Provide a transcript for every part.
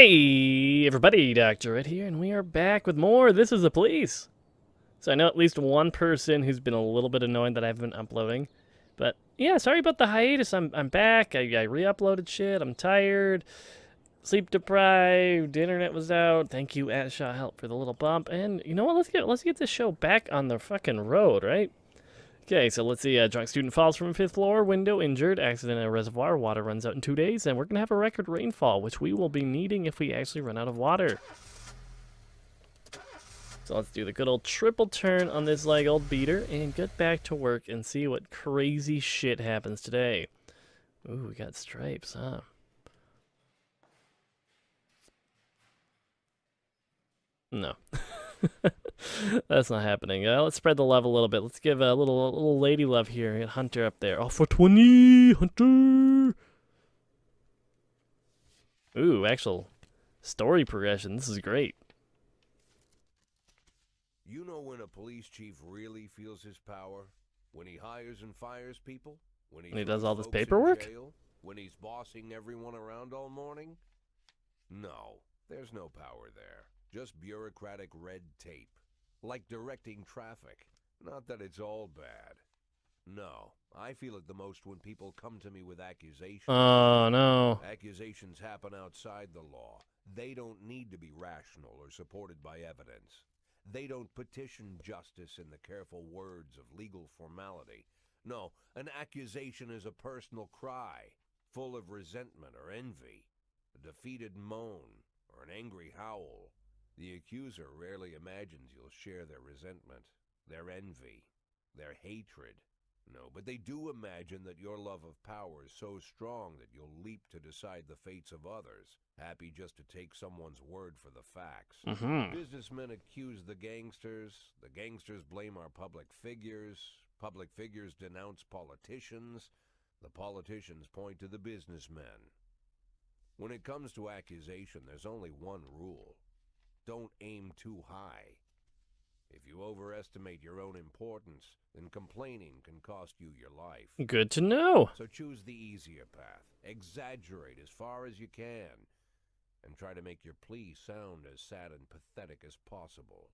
Hey everybody, Dr. Red here, and we are back with more This Is the Police. So I know at least one person who's been a little bit annoyed that I haven't been uploading. But yeah, sorry about the hiatus. I'm back. I re-uploaded shit. I'm tired, sleep deprived, the internet was out. Thank you, Shaw Help, for the little bump. And you know what? Let's get this show back on the fucking road, right? Okay, so let's see. A drunk student falls from a fifth floor window, injured. Accident in a reservoir. Water runs out in 2 days, and we're gonna have a record rainfall, which we will be needing if we actually run out of water. So let's do the good old triple turn on this like old beater and get back to work and see what crazy shit happens today. Ooh, we got stripes, huh? No. That's not happening. Let's spread the love a little bit. Let's give a little lady love here. Hunter up there. Oh, for 20! Hunter! Ooh, actual story progression. This is great. You know when a police chief really feels his power? When he hires and fires people? When he does all this folks in paperwork? jail? When he's bossing everyone around all morning? No, there's no power there. Just bureaucratic red tape. Like directing traffic. Not that it's all bad. No, I feel it the most when people come to me with accusations. Oh, no. Accusations happen outside the law. They don't need to be rational or supported by evidence. They don't petition justice in the careful words of legal formality. No, an accusation is a personal cry, full of resentment or envy, a defeated moan, or an angry howl. The accuser rarely imagines you'll share their resentment, their envy, their hatred. No, but they do imagine that your love of power is so strong that you'll leap to decide the fates of others, happy just to take someone's word for the facts. Businessmen accuse the gangsters blame our public figures denounce politicians, the politicians point to the businessmen. When it comes to accusation, there's only one rule. Don't aim too high. If you overestimate your own importance, then complaining can cost you your life. Good to know. So choose the easier path. Exaggerate as far as you can. And try to make your plea sound as sad and pathetic as possible.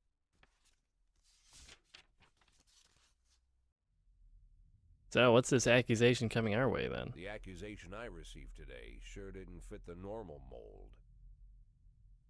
So, what's this accusation coming our way, then? The accusation I received today sure didn't fit the normal mold.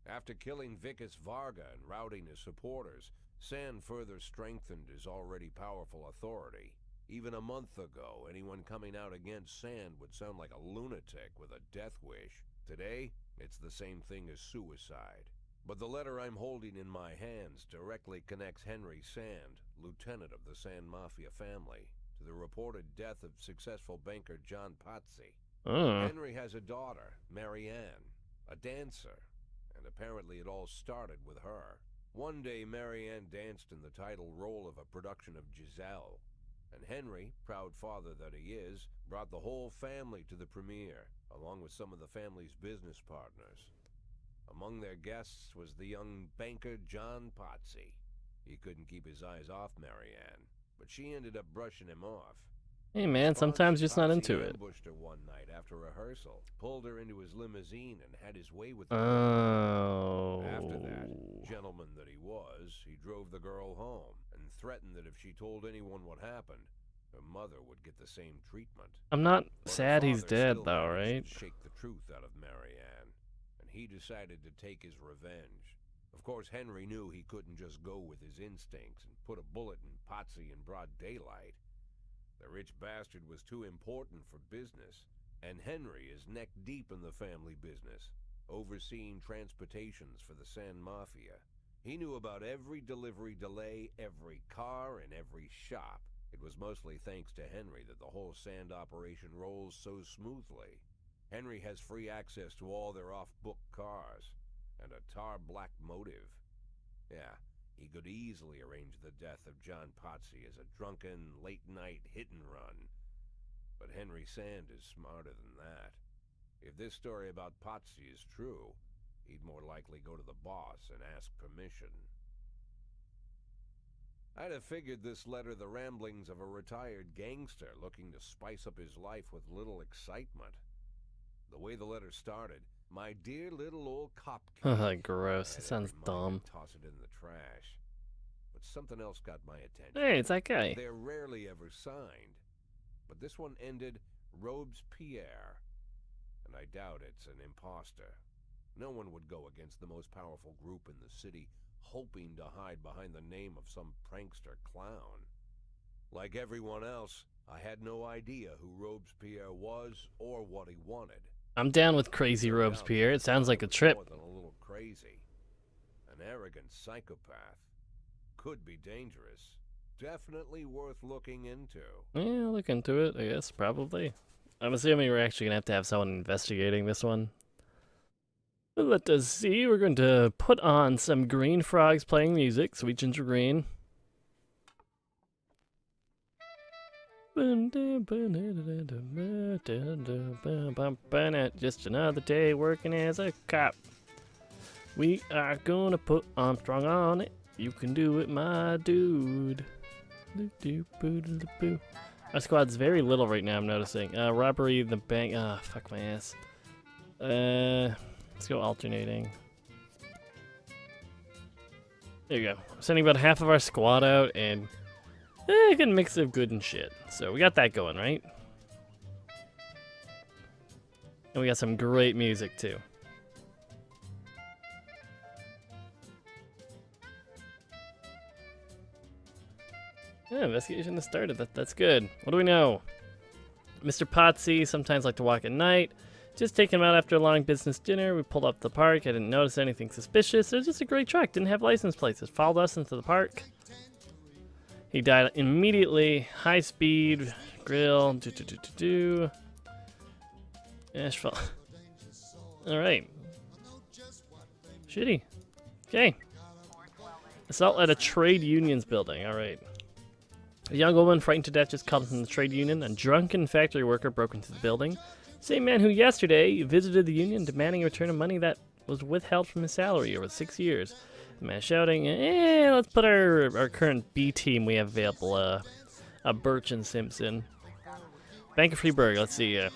After killing Vikas Varga and routing his supporters, Sand further strengthened his already powerful authority. Even a month ago, anyone coming out against Sand would sound like a lunatic with a death wish. Today, it's the same thing as suicide. But the letter I'm holding in my hands directly connects Henry Sand, lieutenant of the Sand Mafia family, to the reported death of successful banker John Pazzi. Henry has a daughter, Marianne, a dancer, and apparently it all started with her. One day, Marianne danced in the title role of a production of Giselle, and Henry, proud father that he is, brought the whole family to the premiere, along with some of the family's business partners. Among their guests was the young banker John Pazzi. He couldn't keep his eyes off Marianne, but she ended up brushing him off. Hey man, sometimes just not into it. Ambushed her one night after rehearsal, pulled her into his limousine, and had his way with her. Oh. After that, gentleman that he was, he drove the girl home and threatened that if she told anyone what happened, her mother would get the same treatment. I'm not But sad her he's father dead still though, managed right? to shake the truth out of Marianne, and he decided to take his revenge. Of course, Henry knew he couldn't just go with his instincts and put a bullet in Pazzi in broad daylight. The rich bastard was too important for business, and Henry is neck-deep in the family business, overseeing transportations for the Sand Mafia. He knew about every delivery delay, every car, and every shop. It was mostly thanks to Henry that the whole Sand operation rolls so smoothly. Henry has free access to all their off-book cars, and a tar-black motive. Yeah. He could easily arrange the death of John Pazzi as a drunken, late-night hit-and-run. But Henry Sand is smarter than that. If this story about Pazzi is true, he'd more likely go to the boss and ask permission. I'd have figured this letter the ramblings of a retired gangster looking to spice up his life with little excitement. The way the letter started, My dear little old cop Oh, cave. gross. I That had sounds every mind dumb. to toss it in the trash. But something else got my attention. Hey, it's that guy. They're rarely ever signed. But this one ended Robespierre. And I doubt it's an imposter. No one would go against the most powerful group in the city, hoping to hide behind the name of some prankster clown. Like everyone else, I had no idea who Robespierre was or what he wanted. I'm down with crazy Robespierre. It sounds like a trip. More than a little crazy. An arrogant psychopath. Could be dangerous. Definitely worth looking into. Yeah, I'll look into it, I guess, probably. I'm assuming we're actually going to have someone investigating this one. Let us see. We're going to put on some green frogs playing music. Sweet Ginger Green. Just another day working as a cop. We are gonna put Armstrong on it. You can do it, my dude. Our squad's very little right now, I'm noticing. Robbery, the bank. Ah, fuck my ass. Let's go alternating. There you go. I'm sending about half of our squad out, and a good mix of good and shit. So we got that going, right? And we got some great music, too. Yeah, investigation has started. That's good. What do we know? Mr. Potsy sometimes like to walk at night. Just taking him out after a long business dinner. We pulled up the park. I didn't notice anything suspicious. It was just a great truck. Didn't have license plates. It followed us into the park. He died immediately. High speed. Grill. Asphalt. Alright. Shitty. Okay. Assault at a trade union's building. Alright. A young woman frightened to death just called from the trade union. A drunken factory worker broke into the building. Same man who yesterday visited the union demanding a return of money that was withheld from his salary over 6 years. The man shouting, let's put our current B team we have available, Birch and Simpson. Bank of Freeburg, let's see, a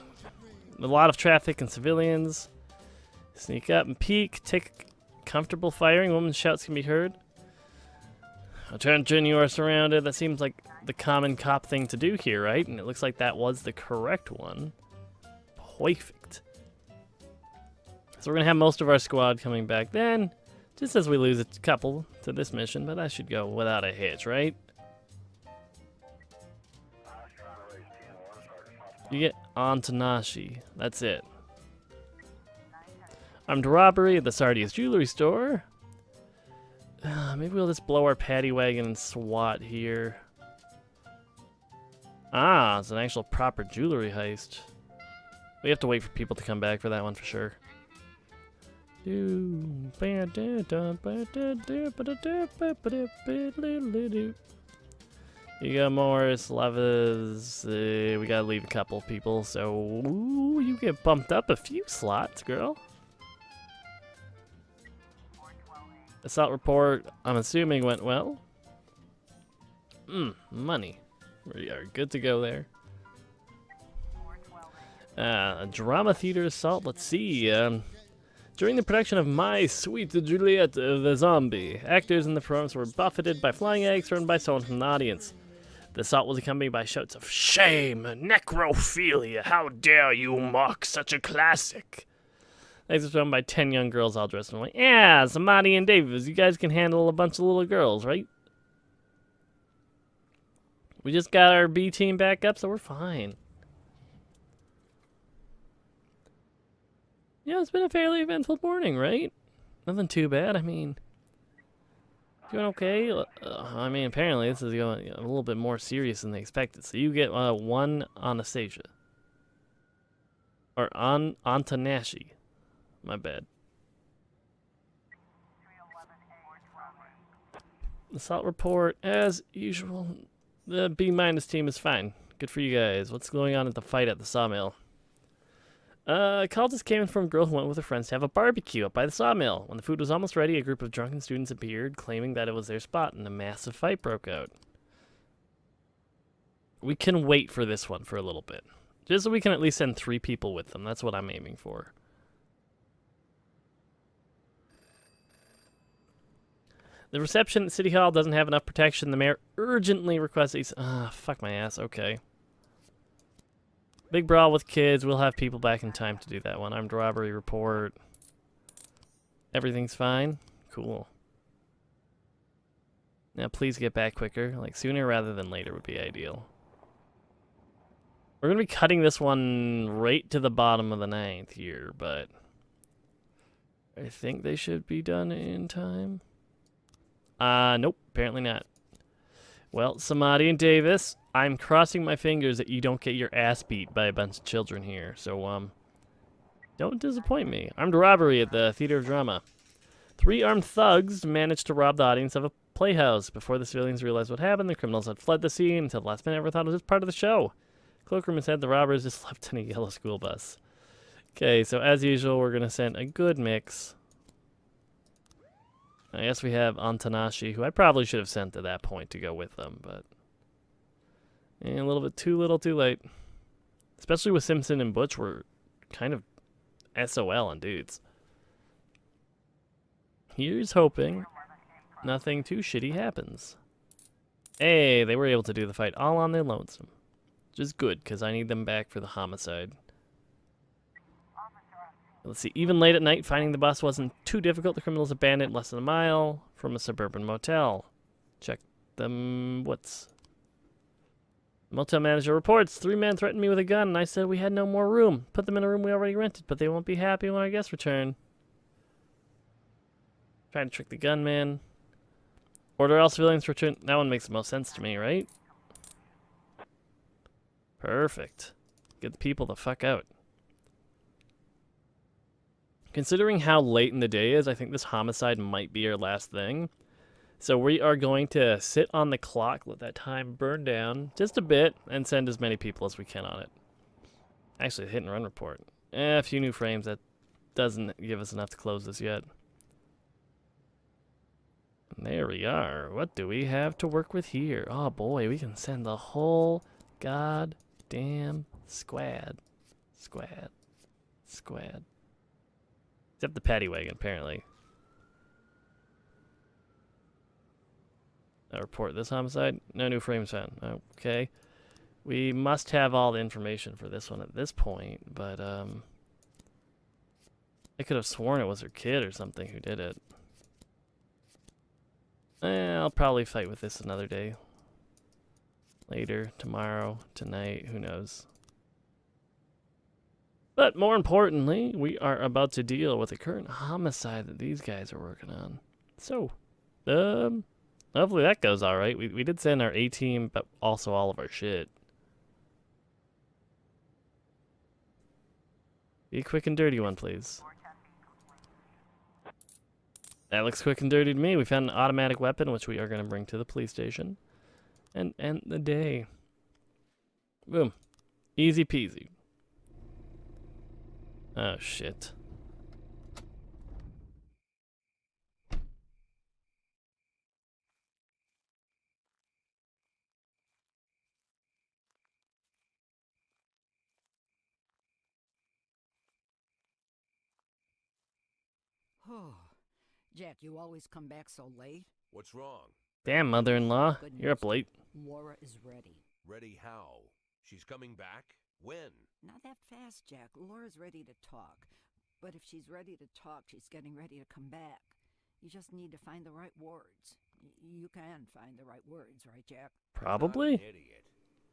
lot of traffic and civilians. Sneak up and peek, take comfortable firing, woman's shouts can be heard. Attention, you are surrounded. That seems like the common cop thing to do here, right? And it looks like that was the correct one. Perfect. So we're going to have most of our squad coming back then, just as we lose a couple to this mission, but that should go without a hitch, right? You get on Tanashi. That's it. Armed robbery at the Sardius jewelry store. Maybe we'll just blow our paddy wagon and SWAT here. Ah, it's an actual proper jewelry heist. We have to wait for people to come back for that one for sure. You got Morris, Levis. We gotta leave a couple people, so you get bumped up a few slots, girl. Assault report, I'm assuming went well. Money. We are good to go there. A drama theater assault, let's see. During the production of My Sweet Juliet the Zombie, actors in the performance were buffeted by flying eggs thrown by someone from the audience. The assault was accompanied by shouts of "Shame! Necrophilia! How dare you mock such a classic!" Eggs were thrown by 10 young girls all dressed in white. Yeah, Samadi and Davis, you guys can handle a bunch of little girls, right? We just got our B team back up, so we're fine. Yeah, it's been a fairly eventful morning, right? Nothing too bad. I mean, doing okay. I mean, apparently this is going a little bit more serious than they expected. So you get one Anastasia. Or Antanashi. My bad. Assault report, as usual. The B- team is fine. Good for you guys. What's going on at the fight at the sawmill? A call just came in from a girl who went with her friends to have a barbecue up by the sawmill. When the food was almost ready, a group of drunken students appeared, claiming that it was their spot, and a massive fight broke out. We can wait for this one for a little bit. Just so we can at least send 3 people with them. That's what I'm aiming for. The reception at City Hall doesn't have enough protection. The mayor urgently requests these. Ah, fuck my ass. Okay. Big brawl with kids. We'll have people back in time to do that one. Armed robbery report. Everything's fine? Cool. Now please get back quicker. Like sooner rather than later would be ideal. We're going to be cutting this one right to the bottom of the 9th here, but I think they should be done in time. Nope, apparently not. Well, Samadi and Davis, I'm crossing my fingers that you don't get your ass beat by a bunch of children here. So, don't disappoint me. Armed robbery at the Theater of Drama. 3 armed thugs managed to rob the audience of a playhouse. Before the civilians realized what happened, the criminals had fled the scene until the last minute. Ever thought it was just part of the show. Cloakroom said the robbers just left in a yellow school bus. Okay, so as usual, we're going to send a good mix. I guess we have Antanashi, who I probably should have sent at that point to go with them, but a little bit too little too late. Especially with Simpson and Butch, we're kind of SOL on dudes. Here's hoping nothing too shitty happens. Hey, they were able to do the fight all on their lonesome. Which is good, because I need them back for the homicide. Let's see, even late at night, finding the bus wasn't too difficult. The criminals abandoned less than a mile from a suburban motel. Check them. What's... Motel manager reports 3 men threatened me with a gun, and I said we had no more room. Put them in a room we already rented, but they won't be happy when our guests return. Trying to trick the gunman. Order all civilians to return. That one makes the most sense to me, right? Perfect. Get the people the fuck out. Considering how late in the day is, I think this homicide might be our last thing. So we are going to sit on the clock, let that time burn down just a bit, and send as many people as we can on it. Actually, hit and run report. A few new frames. That doesn't give us enough to close this yet. And there we are. What do we have to work with here? Oh boy, we can send the whole goddamn squad. Squad. Except the paddy wagon, apparently. Report this homicide. No new frames found. Okay. We must have all the information for this one at this point, but I could have sworn it was her kid or something who did it. I'll probably fight with this another day. Later, tomorrow, tonight, who knows. But more importantly, we are about to deal with the current homicide that these guys are working on. So, hopefully that goes alright. We did send our A-team, but also all of our shit. Be a quick and dirty one, please. That looks quick and dirty to me. We found an automatic weapon, which we are going to bring to the police station. And end the day. Boom. Easy peasy. Oh, shit. Oh, Jack, you always come back so late. What's wrong? Damn, mother-in-law. Good You're up news. late. Laura is ready. Ready how? She's coming back? When? Not that fast, Jack. Laura's ready to talk. But if she's ready to talk, she's getting ready to come back. You just need to find the right words. You can find the right words, right, Jack? Probably. Not an idiot.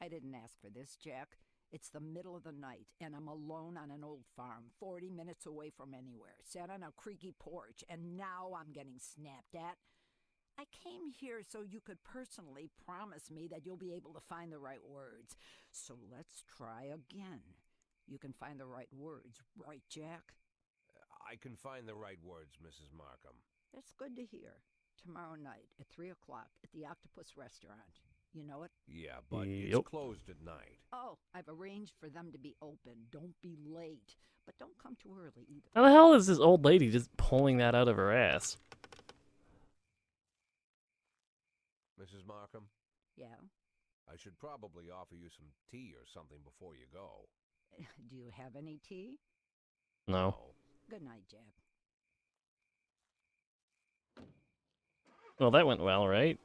I didn't ask for this, Jack. It's the middle of the night, and I'm alone on an old farm, 40 minutes away from anywhere, sat on a creaky porch, and now I'm getting snapped at. I came here so you could personally promise me that you'll be able to find the right words. So let's try again. You can find the right words, right, Jack? I can find the right words, Mrs. Markham. That's good to hear. Tomorrow night at 3 o'clock at the Octopus Restaurant. You know it? Yeah, but Yep. it's closed at night. Oh, I've arranged for them to be open. Don't be late. But don't come too early either. How the hell is this old lady just pulling that out of her ass? Mrs. Markham, Yeah? I should probably offer you some tea or something before you go. Do you have any tea? No. Good night, Jack. Well, that went well, right?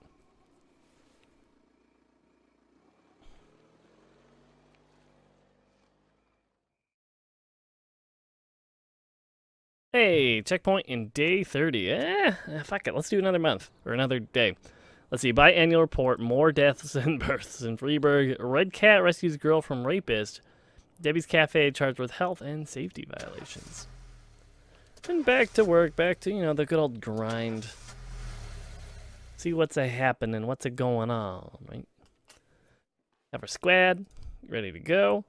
Hey, checkpoint in day 30. Fuck it. Let's do another month or another day. Let's see. Biannual report. More deaths and births in Freeburg. Red Cat rescues girl from rapist. Debbie's Cafe charged with health and safety violations. And back to work. Back to, you know, the good old grind. See what's a happening. What's a going on, right? Have our squad ready to go.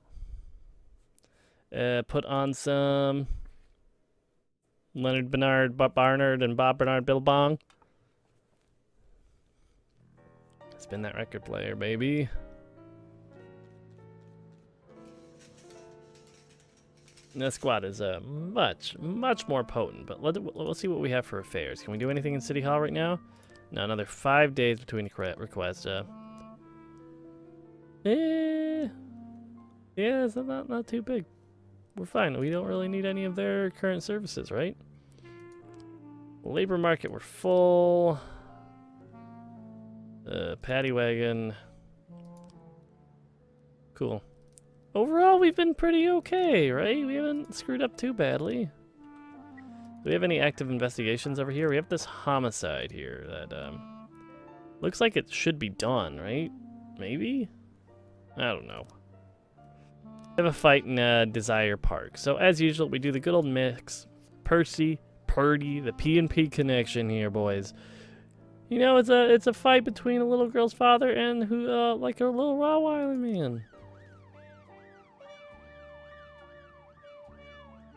Put on some Leonard Bernard, Bob Barnard, and Bob Bernard Billabong. Spin that record player, baby. And the squad is much more potent, but let's see what we have for affairs. Can we do anything in City Hall right now? No, another 5 days between requests. Yeah, it's not too big. We're fine. We don't really need any of their current services, right? Labor market, we're full. Paddy wagon. Cool. Overall, we've been pretty okay, right? We haven't screwed up too badly. Do we have any active investigations over here? We have this homicide here that looks like it should be done, right? Maybe? I don't know. We have a fight in Desire Park. So as usual, we do the good old mix. Purdy, the P&P connection here, boys. You know, it's a fight between a little girl's father and who like a little Rottweiler man.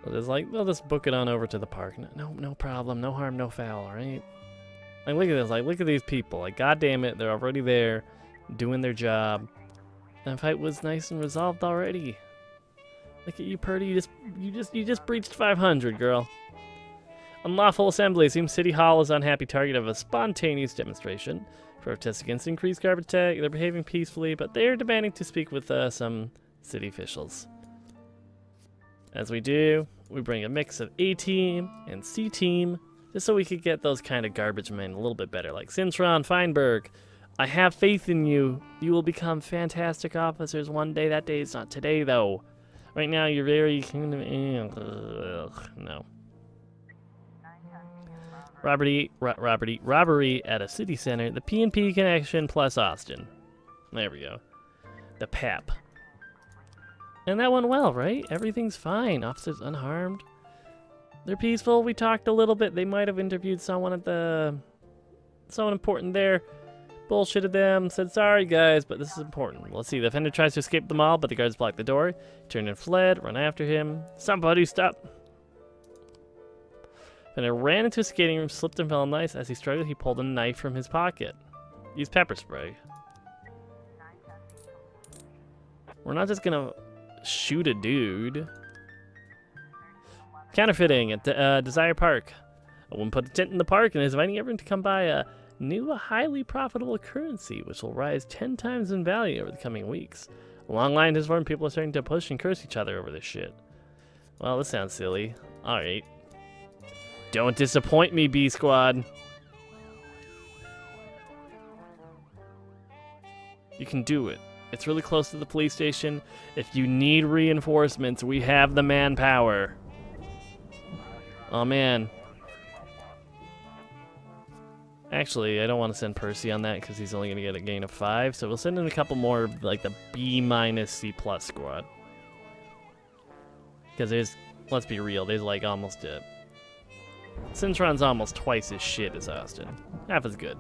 So there's like, they'll just book it on over to the park. No problem, no harm, no foul, right? Like, look at this, like, look at these people. Like, goddamn it, they're already there, doing their job. That fight was nice and resolved already. Look at you, Purdy. You just breached 500, girl. Unlawful assembly. It seems City Hall is unhappy target of a spontaneous demonstration. Protests against increased garbage tag. They're behaving peacefully, but they're demanding to speak with some city officials. As we do, we bring a mix of A-Team and C-Team, just so we could get those kind of garbage men a little bit better, like Cintron, Feinberg. I have faith in you. You will become fantastic officers one day. That day is not today, though. Right now, you're very kind of... no. Robbery at a city center. The P&P connection plus Austin. There we go. The PAP. And that went well, right? Everything's fine. Officers unharmed. They're peaceful. We talked a little bit. They might have interviewed someone at the... someone important there. Bullshitted them. Said, sorry, guys, but this is important. Let's see. The offender tries to escape the mall, but the guards blocked the door. Turned and fled. Run after him. Somebody stop. Then I ran into a skating room, slipped and fell on ice. As he struggled, he pulled a knife from his pocket. Used pepper spray. We're not just gonna shoot a dude. Counterfeiting at Desire Park. A woman put a tent in the park and is inviting everyone to come buy a new, highly profitable currency, which will rise 10 times in value over the coming weeks. A long line has formed. People are starting to push and curse each other over this shit. Well, this sounds silly. Alright. Don't disappoint me, B Squad. You can do it. It's really close to the police station. If you need reinforcements, we have the manpower. Oh, man. Actually, I don't want to send Percy on that because he's only going to get a gain of 5. So we'll send in a couple more, like the B- C+ squad. Because there's, let's be real, there's like almost a... Cintron's almost twice as shit as Austin. Half as good.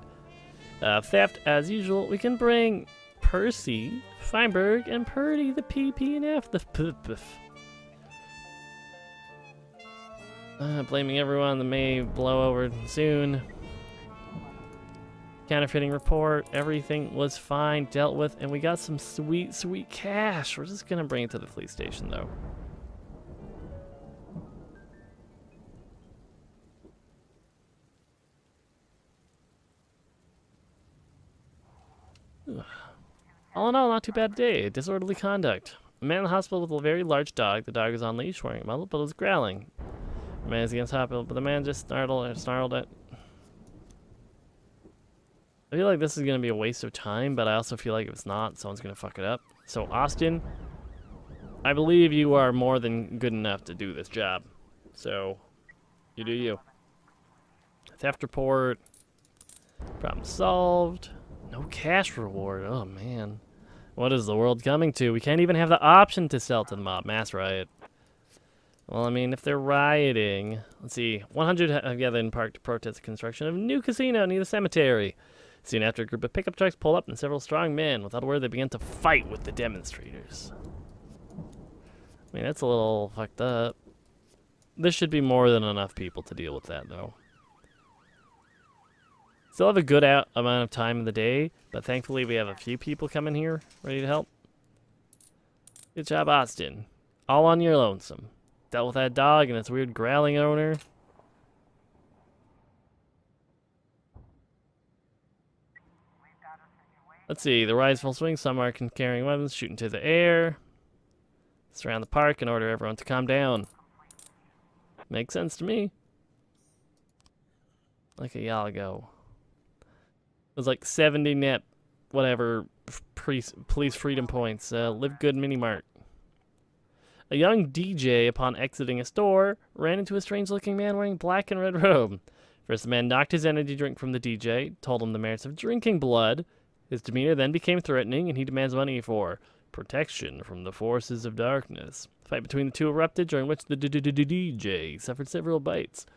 Theft, as usual. We can bring Percy, Feinberg, and Purdy, the PP&F, the blaming everyone that may blow over soon. Counterfeiting report. Everything was fine, dealt with, and we got some sweet, sweet cash. We're just gonna bring it to the police station, though. All in all, not too bad day. Disorderly conduct. A man in the hospital with a very large dog. The dog is on leash, wearing a muzzle, but was growling. The man is against hospital, but the man just snarled it. I feel like this is gonna be a waste of time, but I also feel like if it's not, someone's gonna fuck it up. So Austin, I believe you are more than good enough to do this job. So, you do you. Theft report. Problem solved. No cash reward. Oh, man. What is the world coming to? We can't even have the option to sell to the mob. Mass riot. Well, I mean, if they're rioting... Let's see. 100 have gathered in park to protest the construction of a new casino near the cemetery. Soon after, a group of pickup trucks pulled up and several strong men. Without a word, they began to fight with the demonstrators. I mean, that's a little fucked up. There should be more than enough people to deal with that, though. Still have a good amount of time in the day, but thankfully we have a few people coming here ready to help. Good job, Austin. All on your lonesome. Dealt with that dog and its weird growling owner. Let's see, the riot's full swing. Some are carrying weapons, shooting to the air. Surround the park and order everyone to calm down. Makes sense to me. Like a y'all ago. It was like 70 net, whatever, police freedom points. Live good mini mart. A young DJ, upon exiting a store, ran into a strange-looking man wearing black and red robe. First, the man knocked his energy drink from the DJ, told him the merits of drinking blood. His demeanor then became threatening, and he demands money for protection from the forces of darkness. The fight between the two erupted, during which the DJ suffered several bites.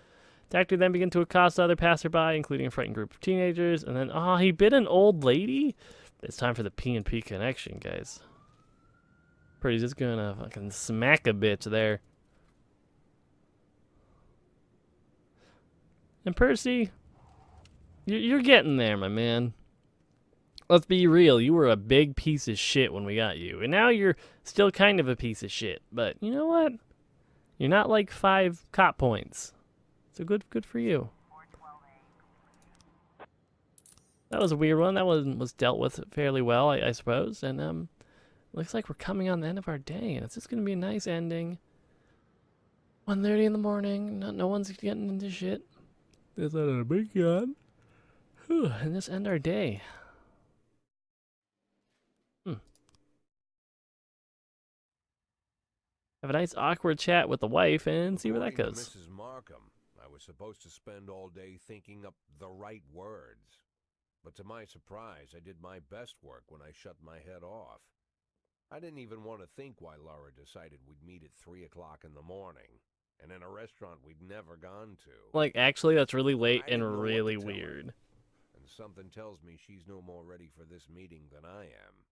The actor then began to accost other passerby, including a frightened group of teenagers, and then, he bit an old lady? It's time for the P&P connection, guys. Pretty's just gonna fucking smack a bitch there. And Percy, you're getting there, my man. Let's be real, you were a big piece of shit when we got you. And now you're still kind of a piece of shit. But you know what? You're not like 5 cop points. So good for you. That was a weird one. That one was dealt with fairly well, I suppose. And looks like we're coming on the end of our day. And it's just going to be a nice ending. 1:30 in the morning. No one's getting into shit. Is that a big gun? Whew, and just end our day. Have a nice awkward chat with the wife and see where that According goes. to Mrs. Markham, I was supposed to spend all day thinking up the right words. But to my surprise, I did my best work when I shut my head off. I didn't even want to think why Laura decided we'd meet at 3 o'clock in the morning, and in a restaurant we'd never gone to. Like, actually, that's really late I didn't know and what really to tell her. weird. And something tells me she's no more ready for this meeting than I am.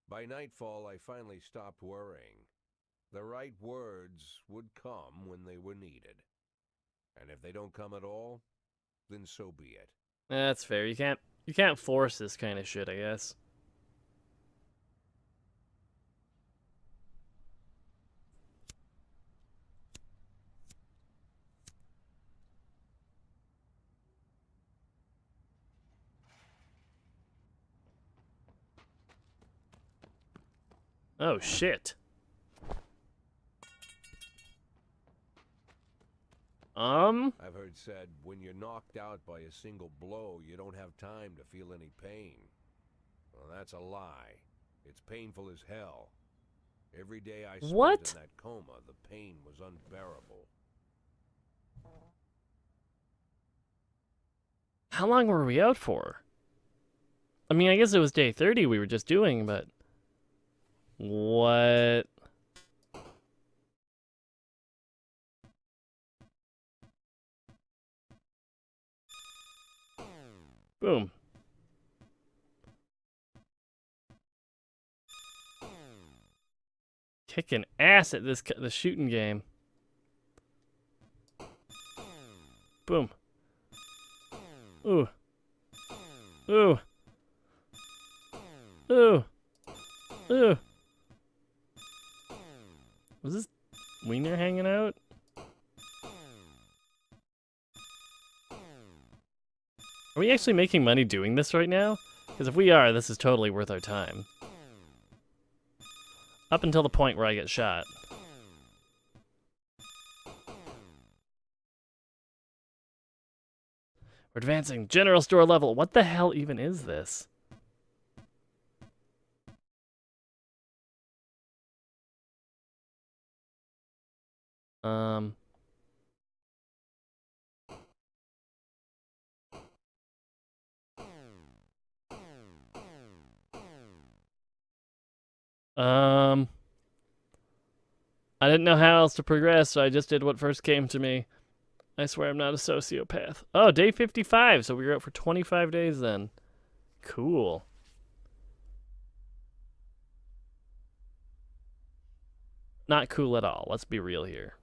By nightfall, I finally stopped worrying. The right words would come when they were needed. And if they don't come at all, then so be it. That's fair. You can't force this kind of shit, I guess. Oh shit. I've heard said, when you're knocked out by a single blow, you don't have time to feel any pain. Well, that's a lie. It's painful as hell. Every day I spent What? in that coma, the pain was unbearable. How long were we out for? I mean, I guess it was day 30 we were just doing, but... What? Boom. Kicking ass at the shooting game. Boom. Ooh. Ooh. Ooh. Ooh. Was this wiener hanging out? Are we actually making money doing this right now? Because if we are, this is totally worth our time. Up until the point where I get shot. We're advancing. General store level. What the hell even is this? Um... I didn't know how else to progress, so I just did what first came to me. I swear I'm not a sociopath. Oh, day 55, so we were out for 25 days then. Cool. Not cool at all, let's be real here.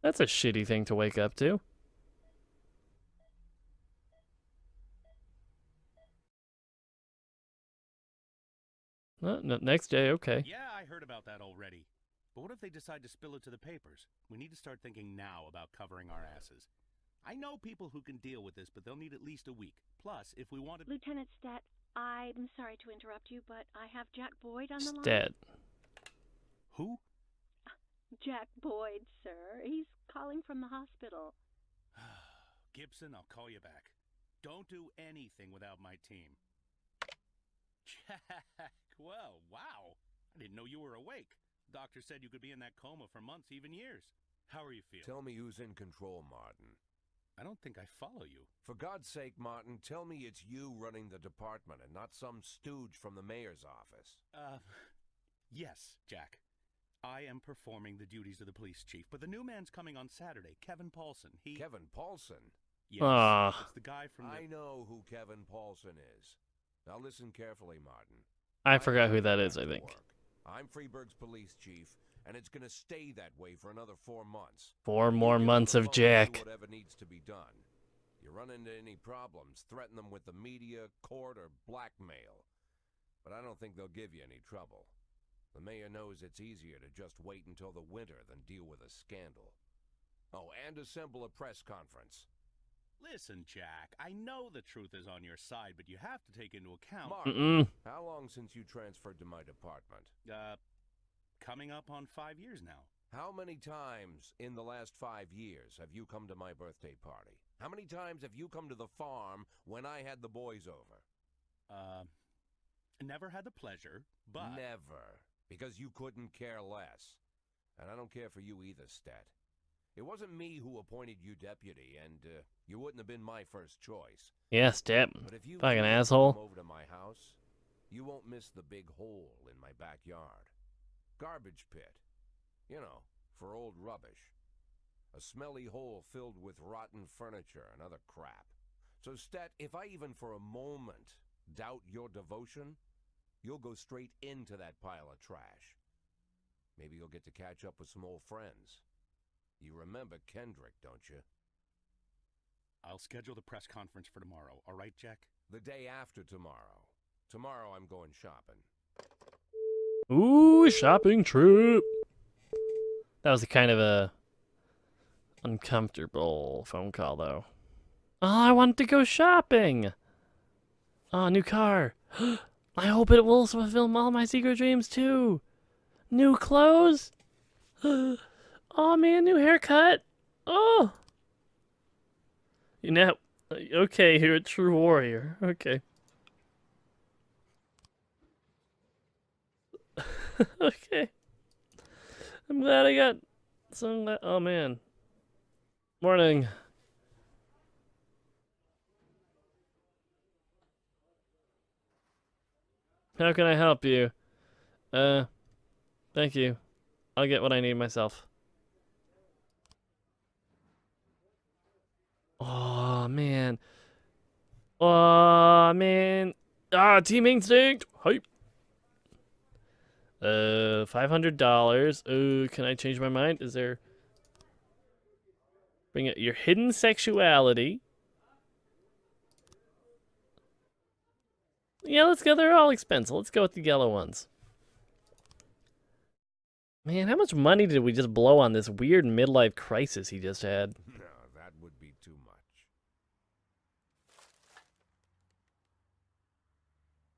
That's a shitty thing to wake up to. No, next day, okay. Yeah, I heard about that already. But what if they decide to spill it to the papers? We need to start thinking now about covering our asses. I know people who can deal with this, but they'll need at least a week. Plus, if we want to... Lieutenant Stat, I'm sorry to interrupt you, but I have Jack Boyd on the line. Stat. Who? Jack Boyd, sir. He's calling from the hospital. Gibson, I'll call you back. Don't do anything without my team. Jack, well, wow. I didn't know you were awake. Doctor said you could be in that coma for months, even years. How are you feeling? Tell me who's in control, Martin. I don't think I follow you. For God's sake, Martin, tell me it's you running the department and not some stooge from the mayor's office. Yes, Jack. I am performing the duties of the police chief, but the new man's coming on Saturday, Kevin Paulson. Kevin Paulson? Yes, it's the guy from the... I know who Kevin Paulson is. Now listen carefully, Martin. I forgot who that is, I think. I'm Freeburg's police chief, and it's gonna stay that way for another 4 months. 4 more months of Jack. Whatever needs to be done. You run into any problems, threaten them with the media, court, or blackmail. But I don't think they'll give you any trouble. The mayor knows it's easier to just wait until the winter than deal with a scandal. Oh, and assemble a press conference. Listen, Jack, I know the truth is on your side, but you have to take into account... Mark, how long since you transferred to my department? Coming up on 5 years now. How many times in the last 5 years have you come to my birthday party? How many times have you come to the farm when I had the boys over? Never had the pleasure, but... Never. Because you couldn't care less. And I don't care for you either, Stat. It wasn't me who appointed you deputy, and you wouldn't have been my first choice. Yeah, Stat. But if you Fucking come asshole. over to my house, you won't miss the big hole in my backyard. Garbage pit. You know, for old rubbish. A smelly hole filled with rotten furniture and other crap. So, Stat, if I even for a moment doubt your devotion, you'll go straight into that pile of trash. Maybe you'll get to catch up with some old friends. You remember Kendrick, don't you? I'll schedule the press conference for tomorrow, all right, Jack? The day after tomorrow. Tomorrow I'm going shopping. Ooh, shopping trip. That was a kind of a uncomfortable phone call, though. Oh, I wanted to go shopping. Oh, new car. I hope it will fulfill all my secret dreams, too. New clothes. Oh, man, new haircut. Oh. You know, okay, you're a true warrior. Okay. Okay. I'm glad I got some. Oh man. Morning. How can I help you? Thank you. I'll get what I need myself. Oh man. Oh man. Ah, team instinct. Hype. $500. Can I change my mind? Is there... Bring it. Your hidden sexuality. Yeah, let's go. They're all expensive. Let's go with the yellow ones. Man, how much money did we just blow on this weird midlife crisis he just had? No, that would be too much.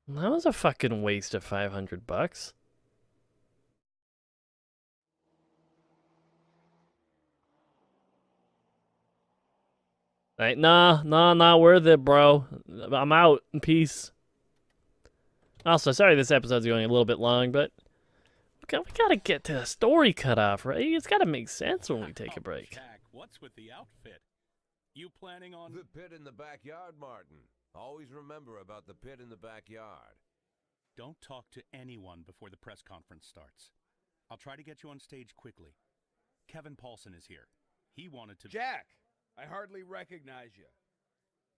That was a fucking waste of $500. Like, nah, not worth it, bro. I'm out. Peace. Also, sorry this episode's going a little bit long, but we gotta get to the story cut off, right? It's gotta make sense when we take a break. Jack, what's with the outfit? You planning on... The pit in the backyard, Martin. Always remember about the pit in the backyard. Don't talk to anyone before the press conference starts. I'll try to get you on stage quickly. Kevin Paulson is here. He wanted to... Jack! I hardly recognize you.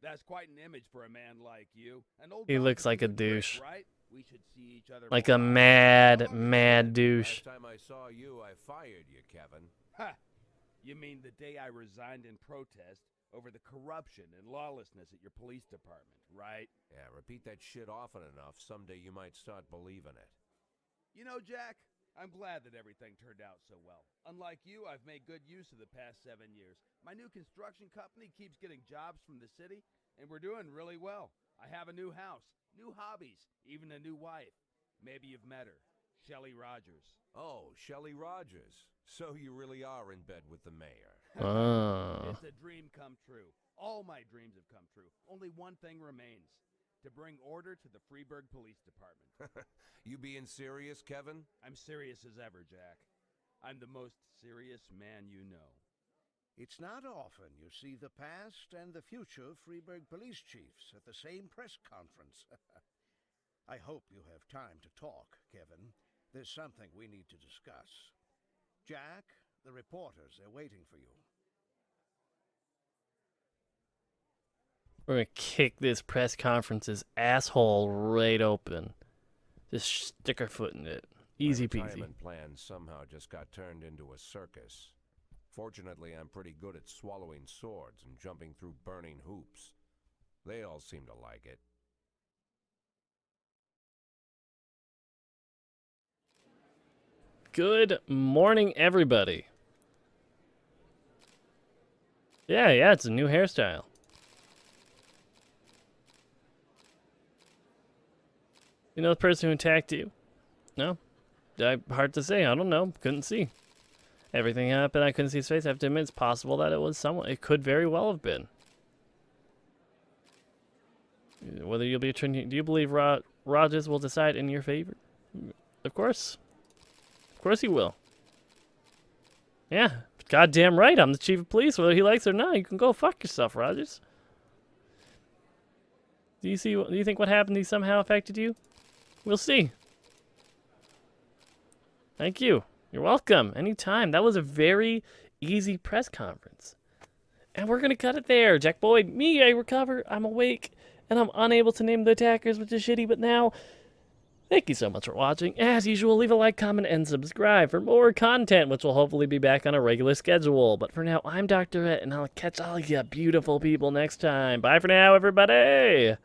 That's quite an image for a man like you. An old He looks like a trick, douche. right? We should see each other Like more a often. mad douche. Last time I saw you, I fired you, Kevin. Ha! You mean the day I resigned in protest over the corruption and lawlessness at your police department, right? Yeah, repeat that shit often enough, someday you might start believing it. You know, Jack, I'm glad that everything turned out so well. Unlike you, I've made good use of the past 7 years. My new construction company keeps getting jobs from the city, and we're doing really well. I have a new house, new hobbies, even a new wife. Maybe you've met her, Shelley Rogers. Oh, Shelley Rogers. So you really are in bed with the mayor. Oh. It's a dream come true. All my dreams have come true. Only one thing remains. To bring order to the Freeburg Police Department. You being serious, Kevin? I'm serious as ever, Jack. I'm the most serious man you know. It's not often you see the past and the future Freeburg police chiefs at the same press conference. I hope you have time to talk, Kevin. There's something we need to discuss. Jack, the reporters are waiting for you. We're gonna kick this press conference's asshole right open. Just stick our foot in it. Easy My peasy. retirement plan somehow just got turned into a circus. Fortunately, I'm pretty good at swallowing swords and jumping through burning hoops. They all seem to like it. Good morning, everybody. Yeah, it's a new hairstyle. You know the person who attacked you? No? Hard to say. I don't know. Couldn't see. Everything happened. I couldn't see his face. I have to admit, it's possible that it was someone. It could very well have been. Whether you'll be a do you believe Rogers will decide in your favor? Of course. Of course he will. Yeah. Goddamn right. I'm the chief of police. Whether he likes it or not, you can go fuck yourself, Rogers. Do you think what happened to you somehow affected you? We'll see. Thank you. You're welcome. Anytime. That was a very easy press conference. And we're going to cut it there. Jack Boyd, I recover. I'm awake. And I'm unable to name the attackers, which is shitty. But now, thank you so much for watching. As usual, leave a like, comment, and subscribe for more content, which will hopefully be back on a regular schedule. But for now, I'm Dr. Rhett, and I'll catch all you beautiful people next time. Bye for now, everybody.